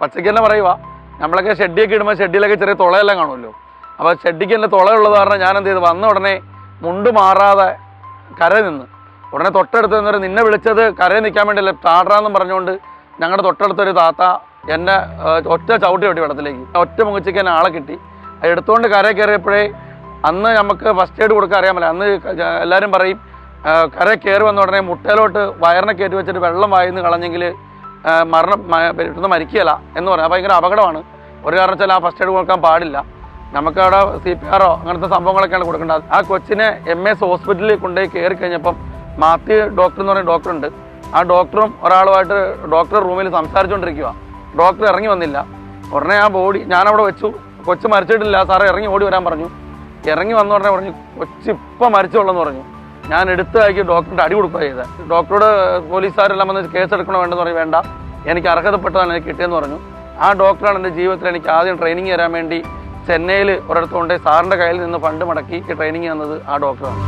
പച്ചയ്ക്ക് തന്നെ പറയുക. നമ്മളൊക്കെ ഷെഡിയൊക്കെ ഇടുമ്പോൾ ഷെഡിലൊക്കെ ചെറിയ തുളയെല്ലാം കാണുമല്ലോ. അപ്പോൾ ഷെഡിക്ക് തന്നെ തുളയുള്ളത് കാരണം ഞാൻ എന്ത് ചെയ്തു, വന്ന ഉടനെ മുണ്ട് മാറാതെ കരയിൽ നിന്ന് ഉടനെ തൊട്ടടുത്ത് നിന്നൊരു നിന്നെ വിളിച്ചത് കരയിൽ നിൽക്കാൻ വേണ്ടിയല്ല ചാടാന്നും പറഞ്ഞുകൊണ്ട് ഞങ്ങളുടെ തൊട്ടടുത്തൊരു താത്ത എന്നെ ഒറ്റ ചവിട്ടി വെട്ടി വെള്ളത്തിലേക്ക് ഒറ്റ മുങ്ങിച്ചേക്ക് എന്നെ ആളെ കിട്ടി. എടുത്തുകൊണ്ട് കരയിൽ കയറിയപ്പോഴേ അന്ന് നമുക്ക് ഫസ്റ്റ് എയ്ഡ് കൊടുക്കാൻ അറിയാൻ പറ്റില്ല. അന്ന് എല്ലാവരും പറയും കരയിൽ കയറി വന്ന ഉടനെ മുട്ടയിലോട്ട് വയറിനെ കയറ്റി വെച്ചിട്ട് വെള്ളം വായിന്ന് കളഞ്ഞെങ്കിൽ പെട്ടെന്ന് മരിക്കുകയില്ല എന്ന് പറയാം. ഭയങ്കര അപകടമാണ്. ഒരു കാരണവശാലും ആ ഫസ്റ്റ് എയ്ഡ് കൊടുക്കാൻ പാടില്ല. നമുക്കവിടെ CPR അങ്ങനത്തെ സംഭവങ്ങളൊക്കെയാണ് കൊടുക്കേണ്ടത്. ആ കൊച്ചിനെ MS ഹോസ്പിറ്റലിൽ കൊണ്ടുപോയി കയറി കഴിഞ്ഞപ്പം മാത്യു ഡോക്ടർ എന്ന് പറയുന്ന ഡോക്ടറുണ്ട്. ആ ഡോക്ടറും ഒരാളുമായിട്ട് ഡോക്ടർ റൂമിൽ സംസാരിച്ചുകൊണ്ടിരിക്കുക. ഡോക്ടർ ഇറങ്ങി വന്നില്ല. ഉടനെ ആ ബോഡി ഞാനവിടെ വെച്ചു. കൊച്ച് മരിച്ചിട്ടില്ല സാറേ, ഇറങ്ങി ഓടി വരാൻ പറഞ്ഞു. ഇറങ്ങി വന്ന ഉടനെ പറഞ്ഞു കൊച്ച് ഇപ്പം മരിച്ചുള്ളെന്ന് പറഞ്ഞു. ഞാൻ എടുത്ത് ആക്കി ഡോക്ടറിൻ്റെ അടി കൊടുക്കുക ചെയ്തത്. ഡോക്ടറോട് പോലീസുകാരെല്ലാം വന്ന് കേസ് എടുക്കണോ വേണ്ടെന്ന് പറഞ്ഞു. വേണ്ട, എനിക്ക് അർഹതപ്പെട്ടതാണ് എനിക്ക് കിട്ടിയെന്ന് പറഞ്ഞു. ആ ഡോക്ടറാണ് എൻ്റെ ജീവിതത്തിൽ എനിക്ക് ആദ്യം ട്രെയിനിങ് തരാൻ വേണ്ടി ചെന്നൈയിൽ ഒരിടത്തുകൊണ്ട് സാറിൻ്റെ കയ്യിൽ നിന്ന് ഫണ്ട് മുടക്കി ട്രെയിനിങ് തന്നത് ആ ഡോക്ടറാണ്.